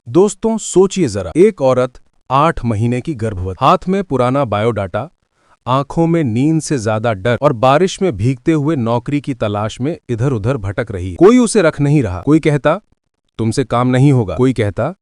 दोस्तों सोचिए जरा, एक औरत 8 महीने की गर्भवती, हाथ में पुराना बायोडाटा, आंखों में नींद से ज्यादा डर और बारिश में भीगते हुए नौकरी की तलाश में इधर उधर भटक रही है। कोई उसे रख नहीं रहा। कोई कहता तुमसे काम नहीं होगा, कोई कहता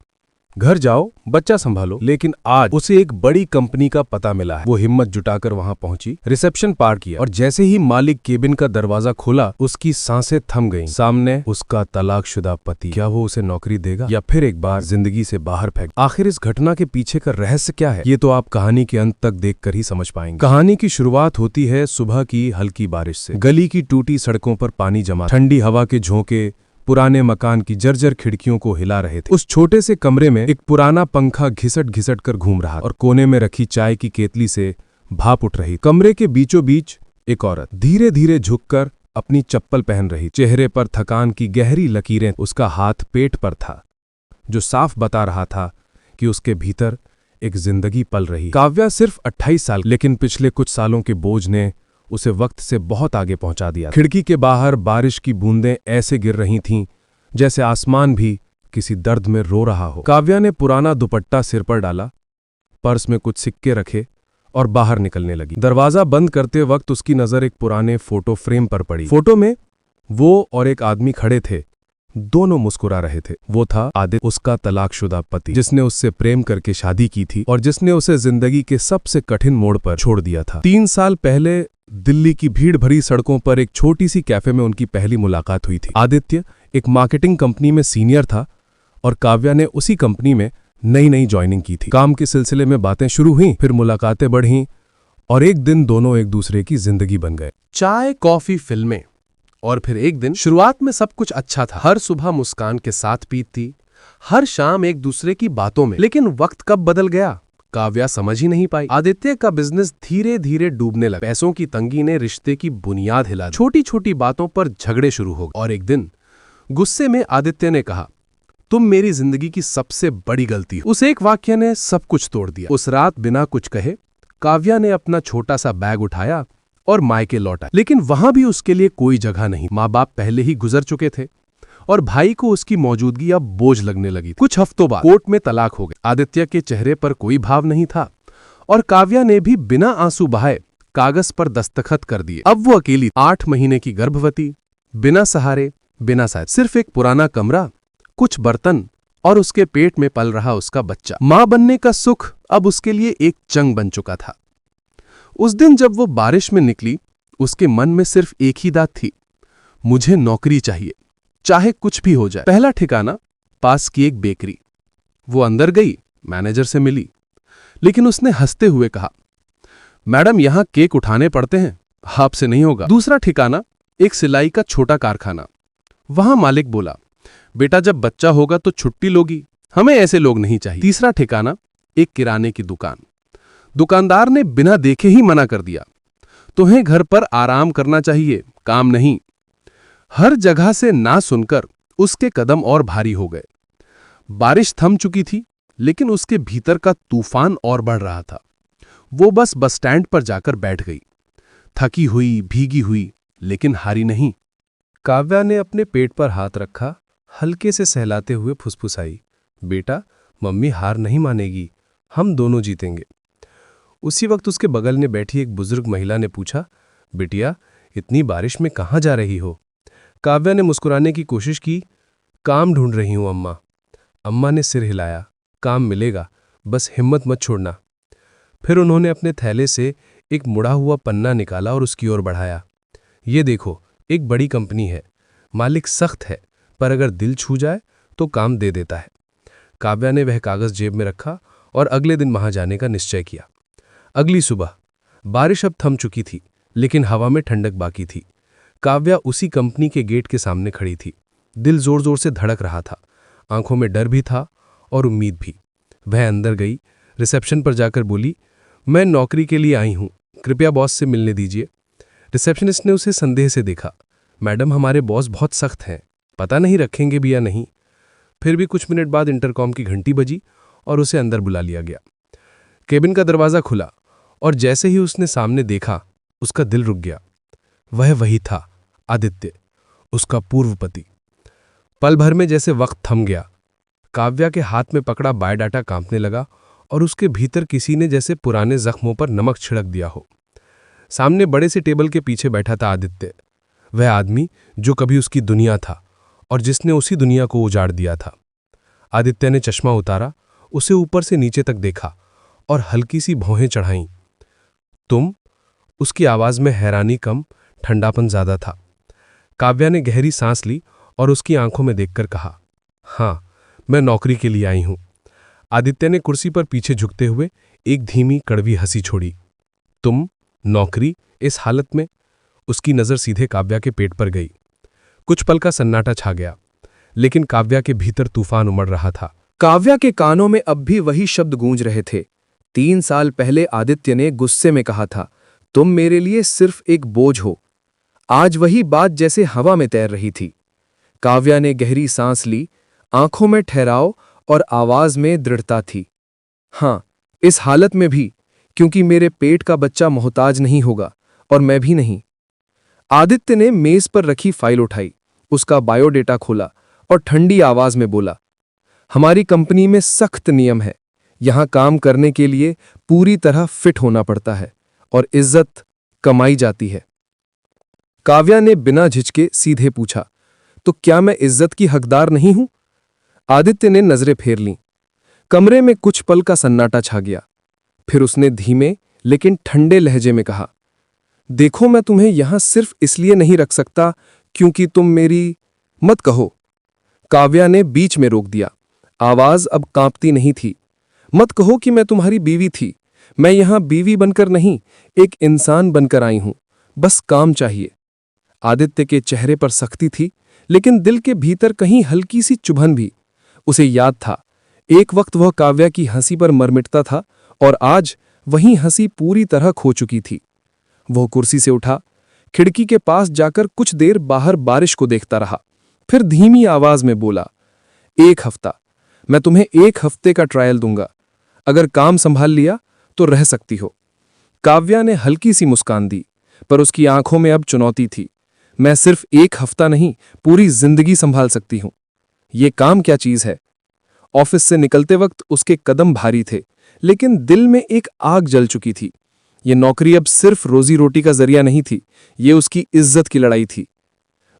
घर जाओ बच्चा संभालो। लेकिन आज उसे एक बड़ी कंपनी का पता मिला है। वो हिम्मत जुटाकर वहां पहुंची, रिसेप्शन पार किया और जैसे ही मालिक केबिन का दरवाजा खोला उसकी सांसें थम गईं। सामने उसका तलाकशुदा पति। क्या वो उसे नौकरी देगा या फिर एक बार जिंदगी से बाहर फेंक? आखिर इस घटना के पीछे का रहस्य क्या है, ये तो आप कहानी के अंत तक देखकर ही समझ पाएंगे। कहानी की शुरुआत होती है सुबह की हल्की बारिश से। गली की टूटी सड़कों पर पानी जमा, ठंडी हवा के झोंके पुराने मकान की जर्जर खिड़कियों को हिला रहे थे। उस छोटे से कमरे में एक पुराना पंखा घिसट घिसट कर घूम रहा और कोने में रखी चाय की केतली से भाप उठ रही। कमरे के बीचों बीच एक औरत धीरे धीरे झुककर अपनी चप्पल पहन रही। चेहरे पर थकान की गहरी लकीरें। उसका हाथ पेट पर था, जो साफ बता रहा था कि उसके भीतर एक जिंदगी पल रही। काव्या सिर्फ 28 साल, लेकिन पिछले कुछ सालों के बोझ ने उसे वक्त से बहुत आगे पहुंचा दिया। खिड़की के बाहर बारिश की बूंदें ऐसे गिर रही थीं जैसे आसमान भी किसी दर्द में रो रहा हो। काव्या ने पुराना दुपट्टा सिर पर डाला, पर्स में कुछ सिक्के रखे और बाहर निकलने लगी। दरवाजा बंद करते वक्त उसकी नजर एक पुराने फोटो फ्रेम पर पड़ी। फोटो में वो और एक आदमी खड़े थे, दोनों मुस्कुरा रहे थे। वो था आदित्य, उसका तलाकशुदा पति, जिसने उससे प्रेम करके शादी की थी और जिसने उसे जिंदगी के सबसे कठिन मोड़ पर छोड़ दिया था। 3 साल पहले दिल्ली की भीड़ भरी सड़कों पर एक छोटी सी कैफे में उनकी पहली मुलाकात हुई थी। आदित्य एक मार्केटिंग कंपनी में सीनियर था और काव्या ने उसी कंपनी में नई नई ज्वाइनिंग की थी। काम के सिलसिले में बातें शुरू हुईं, फिर मुलाकातें बढ़ीं और एक दिन दोनों एक दूसरे की जिंदगी बन गए। चाय, कॉफी, फिल्में और फिर एक दिन। शुरुआत में सब कुछ अच्छा था। हर सुबह मुस्कान के साथ पीती, हर शाम एक दूसरे की बातों में। लेकिन वक्त कब बदल गया काव्या समझ ही नहीं पाई। आदित्य का बिजनेस धीरे धीरे डूबने लगा। पैसों की तंगी ने रिश्ते की बुनियाद हिला दी। छोटी छोटी बातों पर झगड़े शुरू हो गए और एक दिन गुस्से में आदित्य ने कहा, तुम मेरी जिंदगी की सबसे बड़ी गलती हो। उस एक वाक्य ने सब कुछ तोड़ दिया। उस रात बिना कुछ कहे काव्या ने अपना छोटा सा बैग उठाया और मायके लौटा। लेकिन वहां भी उसके लिए कोई जगह नहीं। माँ बाप पहले ही गुजर चुके थे और भाई को उसकी मौजूदगी अब बोझ लगने लगी। कुछ हफ्तों बाद कोर्ट में तलाक हो गई। आदित्य के चेहरे पर कोई भाव नहीं था और काव्या ने भी बिना आंसू बहाए कागज पर दस्तखत कर दिए। अब वो अकेली, 8 महीने की गर्भवती, बिना सहारे, बिना साथ, सिर्फ एक पुराना कमरा, कुछ बर्तन और उसके पेट में पल रहा उसका बच्चा। मां बनने का सुख अब उसके लिए एक जंग बन चुका था। उस दिन जब वो बारिश में निकली, उसके मन में सिर्फ एक ही बात थी, मुझे नौकरी चाहिए, चाहे कुछ भी हो जाए। पहला ठिकाना पास की एक बेकरी। वो अंदर गई, मैनेजर से मिली, लेकिन उसने हंसते हुए कहा, मैडम यहां केक उठाने पड़ते हैं, आपसे नहीं होगा। दूसरा ठिकाना एक सिलाई का छोटा कारखाना। वहां मालिक बोला, बेटा जब बच्चा होगा तो छुट्टी लोगी, हमें ऐसे लोग नहीं चाहिए। तीसरा ठिकाना एक किराने की दुकान। दुकानदार ने बिना देखे ही मना कर दिया, तुम्हें घर पर आराम करना चाहिए, काम नहीं। हर जगह से ना सुनकर उसके कदम और भारी हो गए। बारिश थम चुकी थी, लेकिन उसके भीतर का तूफान और बढ़ रहा था। वो बस स्टैंड पर जाकर बैठ गई, थकी हुई, भीगी हुई, लेकिन हारी नहीं। काव्या ने अपने पेट पर हाथ रखा, हल्के से सहलाते हुए फुसफुसाई, बेटा मम्मी हार नहीं मानेगी, हम दोनों जीतेंगे। उसी वक्त उसके बगल में बैठी एक बुजुर्ग महिला ने पूछा, बिटिया इतनी बारिश में कहाँ जा रही हो? काव्या ने मुस्कुराने की कोशिश की, काम ढूंढ रही हूं अम्मा। अम्मा ने सिर हिलाया, काम मिलेगा, बस हिम्मत मत छोड़ना। फिर उन्होंने अपने थैले से एक मुड़ा हुआ पन्ना निकाला और उसकी ओर बढ़ाया। ये देखो, एक बड़ी कंपनी है, मालिक सख्त है, पर अगर दिल छू जाए तो काम दे देता है। काव्या ने वह कागज जेब में रखा और अगले दिन वहां जाने का निश्चय किया। अगली सुबह बारिश अब थम चुकी थी, लेकिन हवा में ठंडक बाकी थी। काव्या उसी कंपनी के गेट के सामने खड़ी थी। दिल जोर जोर से धड़क रहा था, आंखों में डर भी था और उम्मीद भी। वह अंदर गई, रिसेप्शन पर जाकर बोली, मैं नौकरी के लिए आई हूं, कृपया बॉस से मिलने दीजिए। रिसेप्शनिस्ट ने उसे संदेह से देखा, मैडम हमारे बॉस बहुत सख्त हैं, पता नहीं रखेंगे भी या नहीं। फिर भी कुछ मिनट बाद इंटरकॉम की घंटी बजी और उसे अंदर बुला लिया गया। केबिन का दरवाजा खुला और जैसे ही उसने सामने देखा, उसका दिल रुक गया। वह वही था, आदित्य, उसका पूर्व पति। पल भर में जैसे वक्त थम गया। काव्या के हाथ में पकड़ा बायोडाटा कांपने लगा और उसके भीतर किसी ने जैसे पुराने जख्मों पर नमक छिड़क दिया हो। सामने बड़े से टेबल के पीछे बैठा था आदित्य, वह आदमी जो कभी उसकी दुनिया था और जिसने उसी दुनिया को उजाड़ दिया था। आदित्य ने चश्मा उतारा, उसे ऊपर से नीचे तक देखा और हल्की सी भौहें चढ़ाईं। तुम? उसकी आवाज में हैरानी कम, ठंडापन ज्यादा था। काव्या ने गहरी सांस ली और उसकी आंखों में देखकर कहा, हाँ, मैं नौकरी के लिए आई हूं। आदित्य ने कुर्सी पर पीछे झुकते हुए एक धीमी कड़वी हंसी छोड़ी। तुम? नौकरी? इस हालत में? उसकी नजर सीधे काव्या के पेट पर गई। कुछ पल का सन्नाटा छा गया, लेकिन काव्या के भीतर तूफान उमड़ रहा था। काव्या के कानों में अब भी वही शब्द गूंज रहे थे। 3 साल पहले आदित्य ने गुस्से में कहा था, तुम मेरे लिए सिर्फ एक बोझ हो। आज वही बात जैसे हवा में तैर रही थी। काव्या ने गहरी सांस ली, आंखों में ठहराव और आवाज में दृढ़ता थी। हां, इस हालत में भी, क्योंकि मेरे पेट का बच्चा मोहताज नहीं होगा और मैं भी नहीं। आदित्य ने मेज पर रखी फाइल उठाई, उसका बायोडेटा खोला और ठंडी आवाज में बोला, हमारी कंपनी में सख्त नियम है। यहां काम करने के लिए पूरी तरह फिट होना पड़ता है और इज्जत कमाई जाती है। काव्या ने बिना झिझके सीधे पूछा, तो क्या मैं इज्जत की हकदार नहीं हूं? आदित्य ने नजरें फेर लीं। कमरे में कुछ पल का सन्नाटा छा गया। फिर उसने धीमे लेकिन ठंडे लहजे में कहा, देखो, मैं तुम्हें यहां सिर्फ इसलिए नहीं रख सकता क्योंकि तुम मेरी। मत कहो, काव्या ने बीच में रोक दिया। आवाज अब कांपती नहीं थी। मत कहो कि मैं तुम्हारी बीवी थी। मैं यहां बीवी बनकर नहीं, एक इंसान बनकर आई हूं। बस काम चाहिए। आदित्य के चेहरे पर सख्ती थी, लेकिन दिल के भीतर कहीं हल्की सी चुभन भी। उसे याद था, एक वक्त वह काव्या की हंसी पर मरमिटता था और आज वही हंसी पूरी तरह खो चुकी थी। वह कुर्सी से उठा, खिड़की के पास जाकर कुछ देर बाहर बारिश को देखता रहा। फिर धीमी आवाज में बोला, 1 हफ्ता। मैं तुम्हें 1 हफ्ते का ट्रायल दूंगा। अगर काम संभाल लिया तो रह सकती हो। काव्या ने हल्की सी मुस्कान दी, पर उसकी आंखों में अब चुनौती थी। मैं सिर्फ 1 हफ्ता नहीं, पूरी जिंदगी संभाल सकती हूं। ये काम क्या चीज है? ऑफिस से निकलते वक्त उसके कदम भारी थे, लेकिन दिल में एक आग जल चुकी थी। ये नौकरी अब सिर्फ रोजी रोटी का जरिया नहीं थी, ये उसकी इज्जत की लड़ाई थी।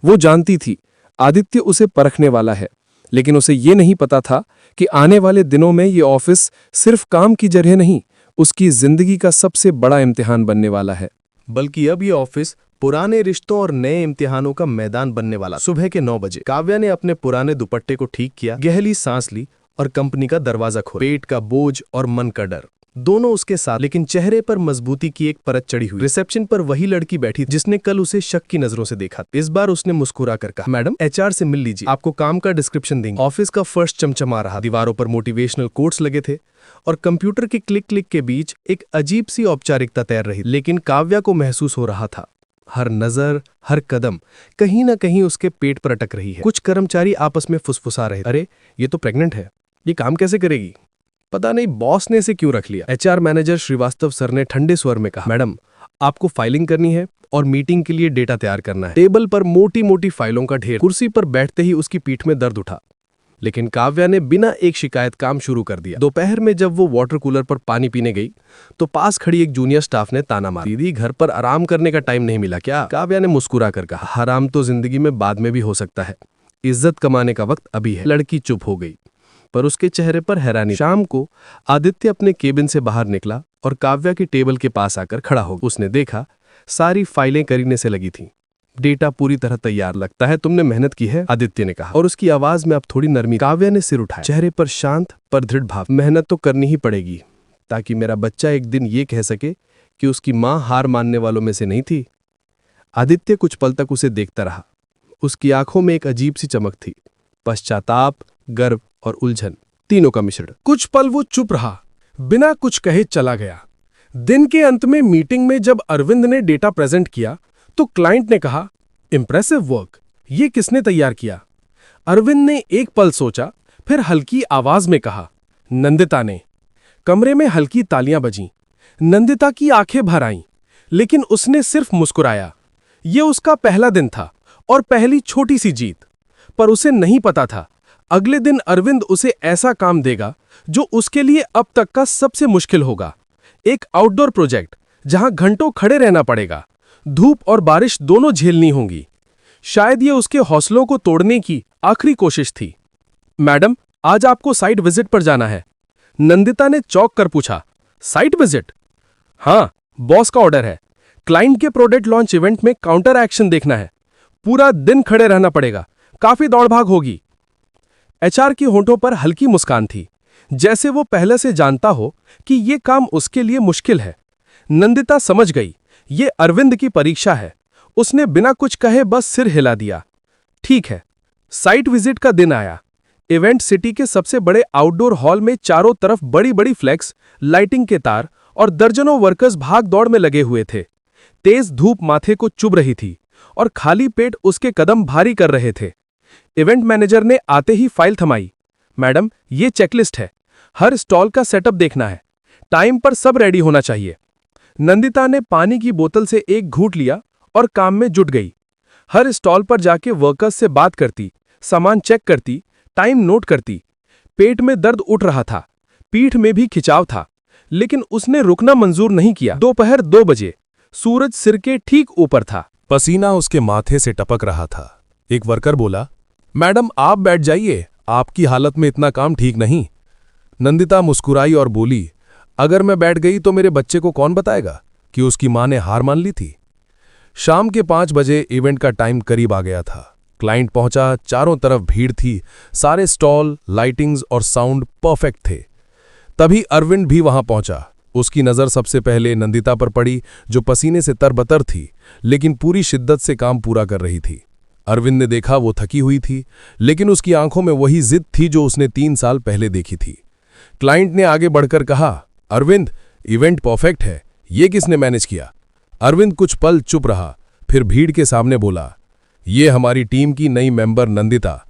वो जानती थी आदित्य उसे परखने वाला है, लेकिन उसे ये नहीं पता था कि आने वाले दिनों में ये ऑफिस सिर्फ काम की जगह नहीं, उसकी जिंदगी का सबसे बड़ा इम्तिहान बनने वाला है। बल्कि अब ये ऑफिस पुराने रिश्तों और नए इम्तिहानों का मैदान बनने वाला। सुबह के 9 बजे काव्या ने अपने पुराने दुपट्टे को ठीक किया, गहरी सांस ली और कंपनी का दरवाजा खोला। पेट का बोझ और मन का डर दोनों उसके साथ, लेकिन चेहरे पर मजबूती की एक परत चढ़ी हुई। रिसेप्शन पर वही लड़की बैठी जिसने कल उसे शक की नजरों से देखा। इस बार उसने मुस्कुरा कर कहा, मैडम, एचआर से मिल लीजिए, आपको काम का डिस्क्रिप्शन देंगे। ऑफिस का फर्श चमचमा रहा, दीवारों पर मोटिवेशनल कोट्स लगे थे और कंप्यूटर के क्लिक क्लिक के बीच एक अजीब सी औपचारिकता तैर रही। लेकिन काव्या को महसूस हो रहा था, हर नजर, हर कदम कहीं ना कहीं उसके पेट पर अटक रही है। कुछ कर्मचारी आपस में फुसफुसा रहे, अरे ये तो प्रेग्नेंट है, ये काम कैसे करेगी? पता नहीं बॉस ने इसे क्यों रख लिया। एचआर मैनेजर श्रीवास्तव सर ने ठंडे स्वर में कहा, मैडम, आपको फाइलिंग करनी है और मीटिंग के लिए डेटा तैयार करना है। टेबल पर मोटी मोटी फाइलों का ढेर। कुर्सी पर बैठते ही उसकी पीठ में दर्द उठा, लेकिन काव्या ने बिना एक शिकायत काम शुरू कर दिया। दोपहर में जब वो वाटर कूलर पर पानी पीने गई तो पास खड़ी एक जूनियर स्टाफ ने ताना मारा, दीदी, घर पर आराम करने का टाइम नहीं मिला क्या? काव्या ने मुस्कुरा कर कहा, आराम तो जिंदगी में बाद में भी हो सकता है, इज्जत कमाने का वक्त अभी है। लड़की चुप हो गई, पर उसके चेहरे पर हैरानी। शाम को आदित्य अपने केबिन से बाहर निकला और काव्या के टेबल के पास आकर खड़ा हो गया। उसने देखा सारी फाइलें करीने से लगी थीं, डेटा पूरी तरह तैयार। लगता है तुमने मेहनत की है, आदित्य ने कहा, और उसकी आवाज में अब थोड़ी नरमी। काव्या ने सिर उठाया, चेहरे पर शांत पर दृढ़ भाव। मेहनत तो करनी ही पड़ेगी, ताकि मेरा बच्चा एक दिन ये कह सके कि उसकी मां हार मानने वालों में से नहीं थी। आदित्य कुछ पल तक उसे देखता रहा। उसकी आंखों में एक अजीब सी चमक थी, पश्चाताप, गर्व और उलझन, तीनों का मिश्रण। कुछ पल वो चुप रहा, बिना कुछ कहे चला गया। दिन के अंत में मीटिंग में जब अरविंद ने डेटा प्रेजेंट किया तो क्लाइंट ने कहा, इंप्रेसिव वर्क, ये किसने तैयार किया? अरविंद ने एक पल सोचा, फिर हल्की आवाज में कहा, नंदिता ने। कमरे में हल्की तालियां बजीं। नंदिता की आंखें भर आईं, लेकिन उसने सिर्फ मुस्कुराया। ये उसका पहला दिन था और पहली छोटी सी जीत, पर उसे नहीं पता था अगले दिन अरविंद उसे ऐसा काम देगा जो उसके लिए अब तक का सबसे मुश्किल होगा। एक आउटडोर प्रोजेक्ट जहां घंटों खड़े रहना पड़ेगा, धूप और बारिश दोनों झेलनी होंगी। शायद ये उसके हौसलों को तोड़ने की आखिरी कोशिश थी। मैडम, आज आपको साइट विजिट पर जाना है। नंदिता ने चौंक कर पूछा, साइट विजिट? हाँ, बॉस का ऑर्डर है। क्लाइंट के प्रोडक्ट लॉन्च इवेंट में काउंटर एक्शन देखना है। पूरा दिन खड़े रहना पड़ेगा, काफी दौड़भाग होगी। एचआर की होंठों पर हल्की मुस्कान थी, जैसे वो पहले से जानता हो कि ये काम उसके लिए मुश्किल है। नंदिता समझ गई, ये अरविंद की परीक्षा है। उसने बिना कुछ कहे बस सिर हिला दिया। ठीक है। साइट विजिट का दिन आया। इवेंट सिटी के सबसे बड़े आउटडोर हॉल में चारों तरफ बड़ी बड़ी फ्लैक्स, लाइटिंग के तार और दर्जनों वर्कर्स भाग दौड़ में लगे हुए थे। तेज धूप माथे को चुभ रही थी और खाली पेट उसके कदम भारी कर रहे थे। इवेंट मैनेजर ने आते ही फाइल थमाई। मैडम, ये चेकलिस्ट है। हर स्टॉल का सेटअप देखना है। टाइम पर सब रेडी होना चाहिए। नंदिता ने पानी की बोतल से एक घूंट लिया और काम में जुट गई। हर स्टॉल पर जाके वर्कर्स से बात करती, सामान चेक करती, टाइम नोट करती। पेट में दर्द उठ रहा था, पीठ में भी खिंचाव था, लेकिन उसने रुकना मंजूर नहीं किया। दोपहर 2 बजे सूरज सिर के ठीक ऊपर था। पसीना उसके माथे से टपक रहा था। एक वर्कर बोला, मैडम आप बैठ जाइए, आपकी हालत में इतना काम ठीक नहीं। नंदिता मुस्कुराई और बोली, अगर मैं बैठ गई तो मेरे बच्चे को कौन बताएगा कि उसकी मां ने हार मान ली थी। शाम के 5 बजे इवेंट का टाइम करीब आ गया था। क्लाइंट पहुंचा, चारों तरफ भीड़ थी, सारे स्टॉल, लाइटिंग्स और साउंड परफेक्ट थे। तभी अरविंद भी वहां पहुंचा। उसकी नजर सबसे पहले नंदिता पर पड़ी, जो पसीने से तरबतर थी, लेकिन पूरी शिद्दत से काम पूरा कर रही थी। अरविंद ने देखा वो थकी हुई थी, लेकिन उसकी आंखों में वही जिद थी जो उसने 3 साल पहले देखी थी। क्लाइंट ने आगे बढ़कर कहा, अरविंद, इवेंट परफेक्ट है, ये किसने मैनेज किया? अरविंद कुछ पल चुप रहा, फिर भीड़ के सामने बोला, ये हमारी टीम की नई मेंबर नंदिता।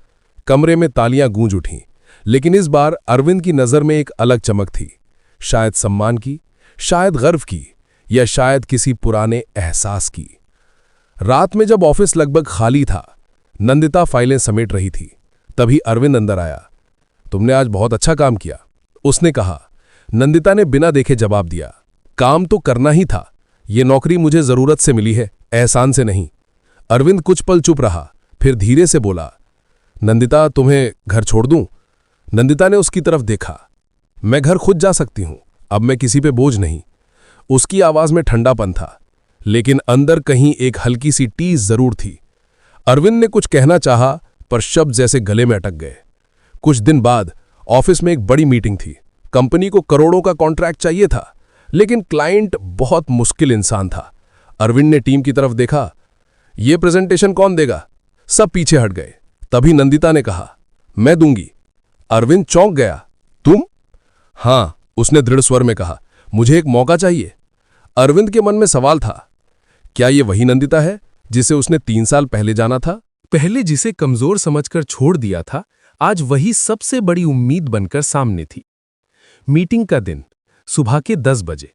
कमरे में तालियां गूंज उठीं, लेकिन इस बार अरविंद की नजर में एक अलग चमक थी। शायद सम्मान की, शायद गर्व की, या शायद किसी पुराने एहसास की। रात में जब ऑफिस लगभग खाली था, नंदिता फाइलें समेट रही थी। तभी अरविंद अंदर आया। तुमने आज बहुत अच्छा काम किया, उसने कहा। नंदिता ने बिना देखे जवाब दिया, काम तो करना ही था। ये नौकरी मुझे जरूरत से मिली है, एहसान से नहीं। अरविंद कुछ पल चुप रहा, फिर धीरे से बोला, नंदिता तुम्हें घर छोड़ दूं? नंदिता ने उसकी तरफ देखा। मैं घर खुद जा सकती हूं, अब मैं किसी पे बोझ नहीं। उसकी आवाज में ठंडापन था, लेकिन अंदर कहीं एक हल्की सी टीस जरूर थी। अरविंद ने कुछ कहना चाहा, पर शब्द जैसे गले में अटक गए। कुछ दिन बाद ऑफिस में एक बड़ी मीटिंग थी। कंपनी को करोड़ों का कॉन्ट्रैक्ट चाहिए था, लेकिन क्लाइंट बहुत मुश्किल इंसान था। अरविंद ने टीम की तरफ देखा, ये प्रेजेंटेशन कौन देगा? सब पीछे हट गए। तभी नंदिता ने कहा, मैं दूंगी। अरविंद चौंक गया, तुम? हां, उसने दृढ़ स्वर में कहा, मुझे एक मौका चाहिए। अरविंद के मन में सवाल था, क्या ये वही नंदिता है जिसे उसने 3 साल पहले जाना था? पहले जिसे कमजोर समझकर छोड़ दिया था, आज वही सबसे बड़ी उम्मीद बनकर सामने थी। मीटिंग का दिन, सुबह के 10 बजे।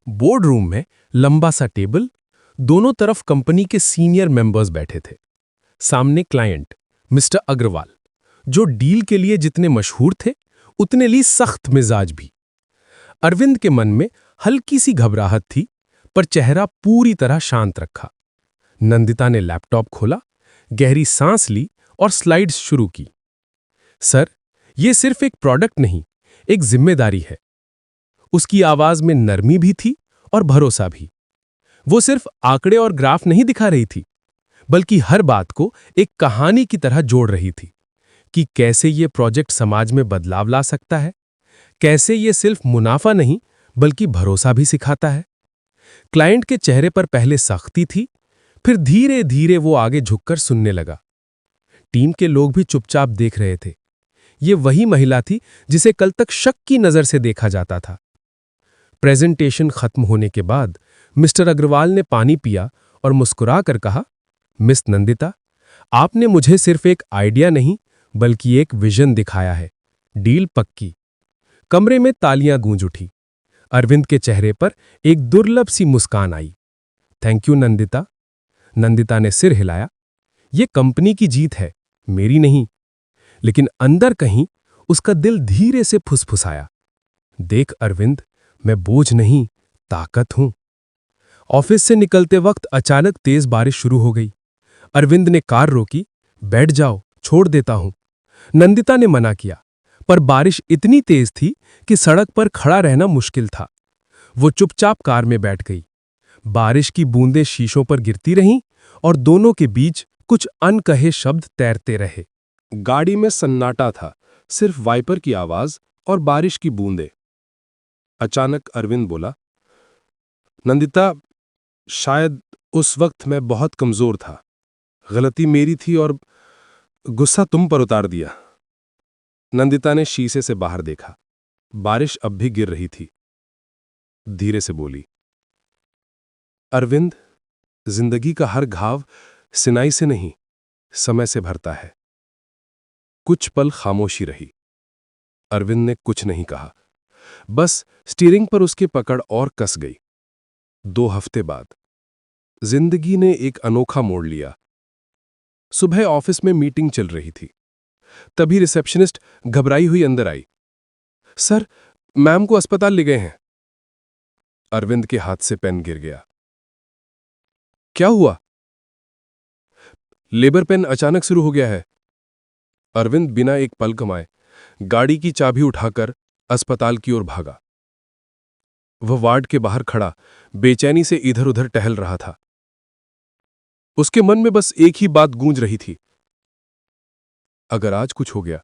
बोर्ड रूम में लंबा सा टेबल, दोनों तरफ कंपनी के सीनियर मेंबर्स बैठे थे। सामने क्लाइंट मिस्टर अग्रवाल, जो डील के लिए जितने मशहूर थे, उतने लिए सख्त मिजाज भी। अरविंद के मन में हल्की सी घबराहट थी, पर चेहरा पूरी तरह शांत रखा। नंदिता ने लैपटॉप खोला, गहरी सांस ली और स्लाइड्स शुरू की। सर, यह सिर्फ एक प्रोडक्ट नहीं, एक जिम्मेदारी है। उसकी आवाज में नरमी भी थी और भरोसा भी। वो सिर्फ आंकड़े और ग्राफ नहीं दिखा रही थी, बल्कि हर बात को एक कहानी की तरह जोड़ रही थी कि कैसे ये प्रोजेक्ट समाज में बदलाव ला सकता है, कैसे ये सिर्फ मुनाफा नहीं बल्कि भरोसा भी सिखाता है। क्लाइंट के चेहरे पर पहले सख्ती थी, फिर धीरे धीरे वो आगे झुककर सुनने लगा। टीम के लोग भी चुपचाप देख रहे थे। ये वही महिला थी जिसे कल तक शक की नजर से देखा जाता था। प्रेजेंटेशन खत्म होने के बाद मिस्टर अग्रवाल ने पानी पिया और मुस्कुरा कर कहा, मिस नंदिता, आपने मुझे सिर्फ एक आइडिया नहीं बल्कि एक विजन दिखाया है। डील पक्की। कमरे में तालियां गूंज उठी। अरविंद के चेहरे पर एक दुर्लभ सी मुस्कान आई। Thank you Nandita. नंदिता ने सिर हिलाया। ये कंपनी की जीत है, मेरी नहीं। लेकिन अंदर कहीं उसका दिल धीरे से फुसफुसाया, देख अरविंद, मैं बोझ नहीं, ताकत हूं। ऑफिस से निकलते वक्त अचानक तेज बारिश शुरू हो गई। अरविंद ने कार रोकी। बैठ जाओ, छोड़ देता हूं। नंदिता ने मना किया, पर बारिश इतनी तेज थी कि सड़क पर खड़ा रहना मुश्किल था। वो चुपचाप कार में बैठ गई। बारिश की बूंदें शीशों पर गिरती रहीं और दोनों के बीच कुछ अनकहे शब्द तैरते रहे। गाड़ी में सन्नाटा था, सिर्फ वाइपर की आवाज और बारिश की बूंदें। अचानक अरविंद बोला, नंदिता, शायद उस वक्त मैं बहुत कमजोर था। गलती मेरी थी और गुस्सा तुम पर उतार दिया। नंदिता ने शीशे से बाहर देखा। बारिश अब भी गिर रही थी। धीरे से बोली, अरविंद, जिंदगी का हर घाव सिनाई से नहीं, समय से भरता है। कुछ पल खामोशी रही। अरविंद ने कुछ नहीं कहा, बस स्टीयरिंग पर उसकी पकड़ और कस गई। 2 हफ्ते बाद जिंदगी ने एक अनोखा मोड़ लिया। सुबह ऑफिस में मीटिंग चल रही थी। तभी रिसेप्शनिस्ट घबराई हुई अंदर आई। सर, मैम को अस्पताल ले गए हैं। अरविंद के हाथ से पेन गिर गया। क्या हुआ? लेबर पेन अचानक शुरू हो गया है। अरविंद बिना एक पल गंवाए गाड़ी की चाबी उठाकर अस्पताल की ओर भागा। वह वार्ड के बाहर खड़ा बेचैनी से इधर उधर टहल रहा था। उसके मन में बस एक ही बात गूंज रही थी, अगर आज कुछ हो गया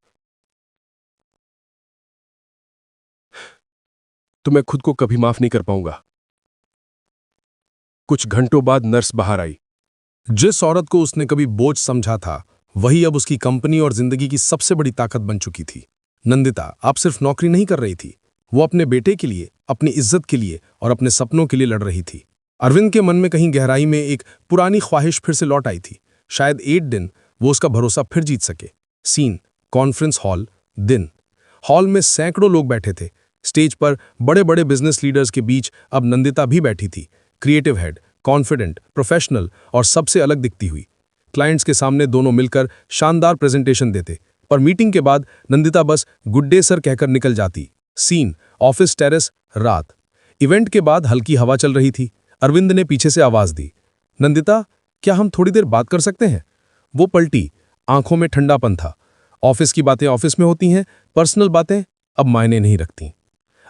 तो मैं खुद को कभी माफ नहीं कर पाऊंगा। कुछ घंटों बाद नर्स बाहर आई। जिस औरत को उसने कभी बोझ समझा था, वही अब उसकी कंपनी और जिंदगी की सबसे बड़ी ताकत बन चुकी थी। नंदिता आप सिर्फ नौकरी नहीं कर रही थी, वो अपने बेटे के लिए, अपनी इज्जत के लिए और अपने सपनों के लिए लड़ रही थी। अरविंद के मन में कहीं गहराई में एक पुरानी ख्वाहिश फिर से लौट आई थी। शायद 8 दिन वो उसका भरोसा फिर जीत सके। Scene conference hall. दिन हॉल में सैकड़ों लोग बैठे थे। स्टेज पर बड़े बड़े बिजनेस लीडर्स के बीच अब नंदिता भी बैठी थी। क्रिएटिव हेड, कॉन्फिडेंट, प्रोफेशनल और सबसे अलग दिखती हुई। क्लाइंट्स के सामने दोनों मिलकर शानदार प्रेजेंटेशन देते, पर मीटिंग के बाद नंदिता बस गुड डे सर कहकर निकल जाती। Scene office terrace. रात। इवेंट के बाद हल्की हवा चल रही थी। अरविंद ने पीछे से आवाज दी, नंदिता, क्या हम थोड़ी देर बात कर सकते हैं? वो पलटी। आंखों में ठंडापन था। ऑफिस की बातें ऑफिस में होती हैं, पर्सनल बातें अब मायने नहीं रखती।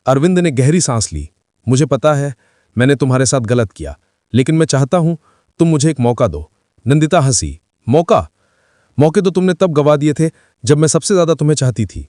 अरविंद ने गहरी सांस ली। मुझे पता है मैंने तुम्हारे साथ गलत किया, लेकिन मैं चाहता हूं तुम मुझे एक मौका दो। नंदिता हंसी। मौका? मौके तो तुमने तब गवा दिए थे जब मैं सबसे ज्यादा तुम्हें चाहती थी।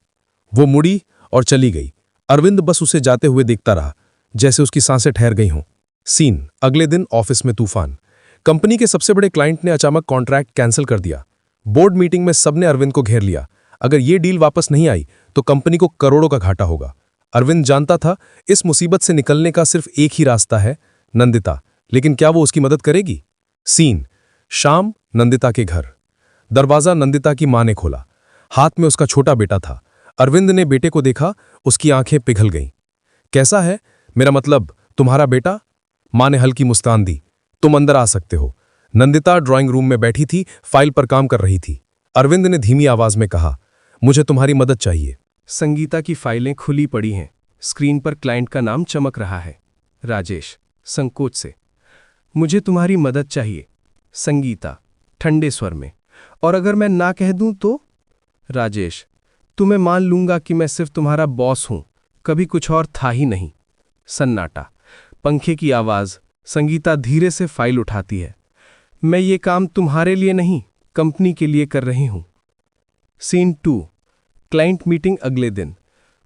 वो मुड़ी और चली गई। अरविंद बस उसे जाते हुए देखता रहा, जैसे उसकी सांसें ठहर गई हों। सीन अगले दिन ऑफिस में तूफान। कंपनी के सबसे बड़े क्लाइंट ने अचानक कॉन्ट्रैक्ट कैंसिल कर दिया। बोर्ड मीटिंग में सबने अरविंद को घेर लिया। अगर ये डील वापस नहीं आई तो कंपनी को करोड़ों का घाटा होगा। अरविंद जानता था इस मुसीबत से निकलने का सिर्फ एक ही रास्ता है, नंदिता। लेकिन क्या वो उसकी मदद करेगी? सीन शाम। नंदिता के घर। दरवाजा नंदिता की मां ने खोला। हाथ में उसका छोटा बेटा था। अरविंद ने बेटे को देखा, उसकी आंखें पिघल गईं। कैसा है? मेरा मतलब तुम्हारा बेटा? मां ने हल्की मुस्कान दी। तुम अंदर आ सकते हो। नंदिता ड्राइंग रूम में बैठी थी, फाइल पर काम कर रही थी। अरविंद ने धीमी आवाज में कहा, मुझे तुम्हारी मदद चाहिए। संगीता की फाइलें खुली पड़ी हैं। स्क्रीन पर क्लाइंट का नाम चमक रहा है, राजेश। संकोच से, मुझे तुम्हारी मदद चाहिए। संगीता ठंडे स्वर में, और अगर मैं ना कह दूं तो? राजेश, तुम्हें मान लूंगा कि मैं सिर्फ तुम्हारा बॉस हूं, कभी कुछ और था ही नहीं। सन्नाटा। पंखे की आवाज। संगीता धीरे से फाइल उठाती है। मैं ये काम तुम्हारे लिए नहीं, कंपनी के लिए कर रही हूं। सीन 2 क्लाइंट मीटिंग अगले दिन।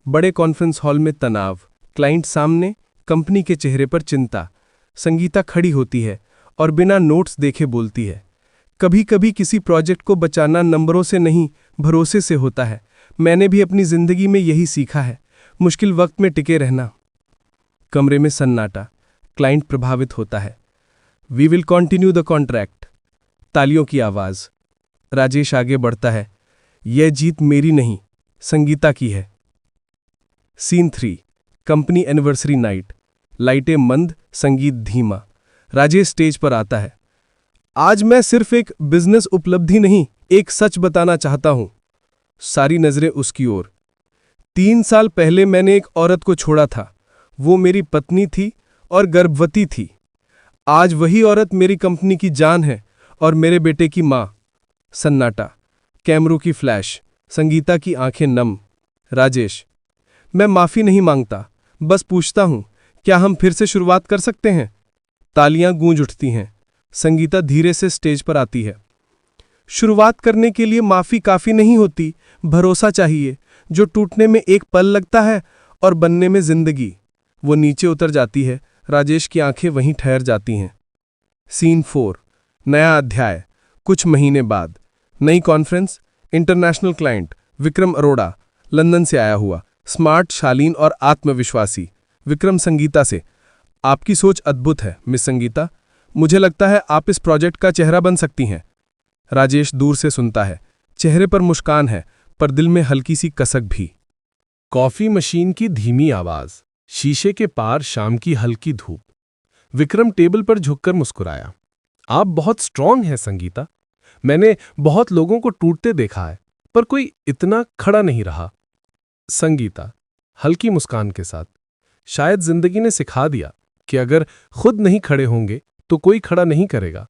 बड़े कॉन्फ्रेंस हॉल में तनाव। क्लाइंट सामने, कंपनी के चेहरे पर चिंता। संगीता खड़ी होती है और बिना नोट्स देखे बोलती है, कभी कभी किसी प्रोजेक्ट को बचाना नंबरों से नहीं, भरोसे से होता है। मैंने भी अपनी जिंदगी में यही सीखा है, मुश्किल वक्त में टिके रहना। कमरे में सन्नाटा। क्लाइंट प्रभावित होता है। We will continue the contract. तालियों की आवाज। राजेश आगे बढ़ता है, यह जीत मेरी नहीं, संगीता की है। Scene 3 company anniversary night. लाइटें मंद, संगीत धीमा। राजेश स्टेज पर आता है। आज मैं सिर्फ एक बिजनेस उपलब्धि नहीं, एक सच बताना चाहता हूं। सारी नजरें उसकी ओर। 3 साल पहले मैंने एक औरत को छोड़ा था। वो मेरी पत्नी थी और गर्भवती थी। आज वही औरत मेरी कंपनी की जान है और मेरे बेटे की मां। सन्नाटा, कैमरों की फ्लैश, संगीता की आंखें नम। राजेश, मैं माफी नहीं मांगता, बस पूछता हूं, क्या हम फिर से शुरुआत कर सकते हैं? तालियां गूंज उठती हैं। संगीता धीरे से स्टेज पर आती है। शुरुआत करने के लिए माफी काफी नहीं होती, भरोसा चाहिए, जो टूटने में एक पल लगता है और बनने में जिंदगी। वो नीचे उतर जाती है। राजेश की आंखें वहीं ठहर जाती हैं। सीन 4, नया अध्याय। कुछ महीने बाद। नई conference. International client Vikram Arora, London से आया हुआ, स्मार्ट, शालीन और आत्मविश्वासी। विक्रम संगीता से, आपकी सोच अद्भुत है मिस संगीता। मुझे लगता है आप इस प्रोजेक्ट का चेहरा बन सकती हैं। राजेश दूर से सुनता है। चेहरे पर मुस्कान है, पर दिल में हल्की सी कसक भी। कॉफी मशीन की धीमी आवाज, शीशे के पार शाम की हल्की धूप। विक्रम टेबल पर झुककर मुस्कुराया। आप बहुत स्ट्रांग हैं संगीता। मैंने बहुत लोगों को टूटते देखा है, पर कोई इतना खड़ा नहीं रहा। संगीता हल्की मुस्कान के साथ, शायद जिंदगी ने सिखा दिया कि अगर खुद नहीं खड़े होंगे तो कोई खड़ा नहीं करेगा।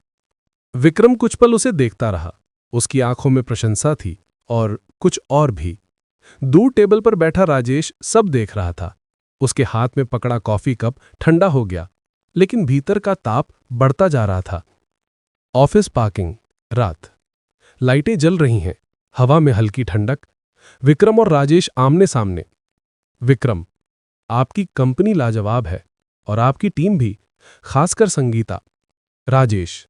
विक्रम कुछ पल उसे देखता रहा। उसकी आंखों में प्रशंसा थी और कुछ और भी। दूर टेबल पर बैठा राजेश सब देख रहा था। उसके हाथ में पकड़ा कॉफी कप ठंडा हो गया, लेकिन भीतर का ताप बढ़ता जा रहा था। ऑफिस पार्किंग, रात। लाइटें जल रही हैं, हवा में हल्की ठंडक। विक्रम और राजेश आमने सामने। विक्रम, आपकी कंपनी लाजवाब है और आपकी टीम भी, खासकर संगीता। राजेश,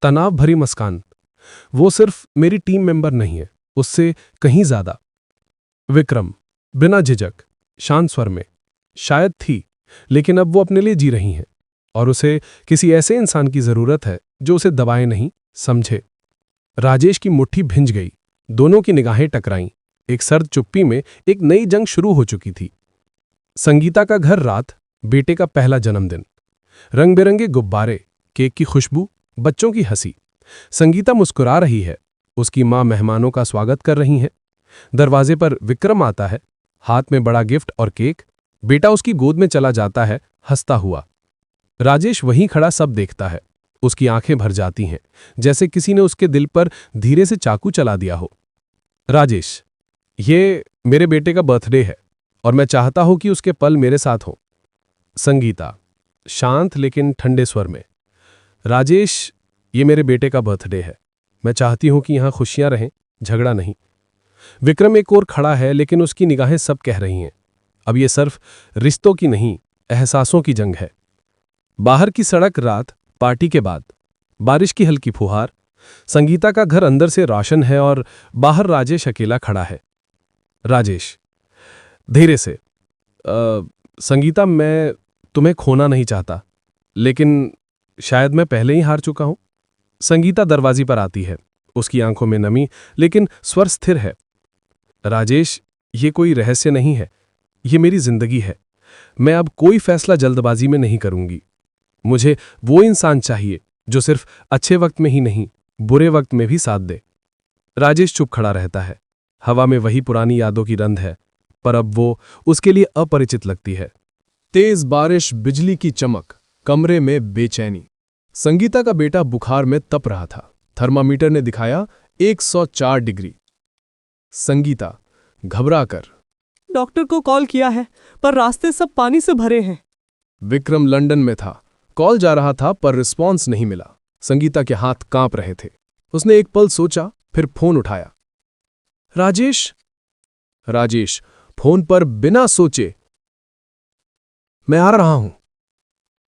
तनाव भरी मुस्कान, वो सिर्फ मेरी टीम मेंबर नहीं है, उससे कहीं ज्यादा। विक्रम, बिना झिझक, शांत स्वर में, शायद थी, लेकिन अब वो अपने लिए जी रही हैं और उसे किसी ऐसे इंसान की जरूरत है जो उसे दबाए नहीं, समझे। राजेश की मुट्ठी भिंज गई। दोनों की निगाहें टकराईं। एक सर्द चुप्पी में एक नई जंग शुरू हो चुकी थी। संगीता का घर, रात, बेटे का पहला जन्मदिन। रंग बिरंगे गुब्बारे, केक की खुशबू, बच्चों की हंसी। संगीता मुस्कुरा रही है। उसकी मां मेहमानों का स्वागत कर रही हैं। दरवाजे पर विक्रम आता है, हाथ में बड़ा गिफ्ट और केक। बेटा उसकी गोद में चला जाता है, हंसता हुआ। राजेश वहीं खड़ा सब देखता है। उसकी आंखें भर जाती हैं, जैसे किसी ने उसके दिल पर धीरे से चाकू चला दिया हो। राजेश, ये मेरे बेटे का बर्थडे है और मैं चाहता हूं कि उसके पल मेरे साथ हों। संगीता, शांत लेकिन ठंडे स्वर में, राजेश, ये मेरे बेटे का बर्थडे है। मैं चाहती हूं कि यहां खुशियां रहें, झगड़ा नहीं। विक्रम एक ओर खड़ा है, लेकिन उसकी निगाहें सब कह रही हैं, अब ये सिर्फ रिश्तों की नहीं, एहसासों की जंग है। बाहर की सड़क, रात, पार्टी के बाद। बारिश की हल्की फुहार। संगीता का घर अंदर से रोशन है और बाहर राजेश अकेला खड़ा है। राजेश, धीरे से, संगीता, मैं तुम्हें खोना नहीं चाहता, लेकिन शायद मैं पहले ही हार चुका हूं। संगीता दरवाजे पर आती है। उसकी आंखों में नमी, लेकिन स्वर स्थिर है। राजेश, ये कोई रहस्य नहीं है, ये मेरी जिंदगी है। मैं अब कोई फैसला जल्दबाजी में नहीं करूंगी। मुझे वो इंसान चाहिए जो सिर्फ अच्छे वक्त में ही नहीं, बुरे वक्त में भी साथ दे। राजेश चुप खड़ा रहता है। हवा में वही पुरानी यादों की रंध है, पर अब वो उसके लिए अपरिचित लगती है। तेज बारिश, बिजली की चमक, कमरे में बेचैनी। संगीता का बेटा बुखार में तप रहा था। थर्मामीटर ने दिखाया 104 डिग्री। संगीता, घबराकर, डॉक्टर को कॉल किया है, पर रास्ते सब पानी से भरे हैं। विक्रम लंदन में था। कॉल जा रहा था, पर रिस्पॉन्स नहीं मिला। संगीता के हाथ कांप रहे थे। उसने एक पल सोचा, फिर फोन उठाया। राजेश। राजेश फोन पर बिना सोचे, मैं आ रहा हूं।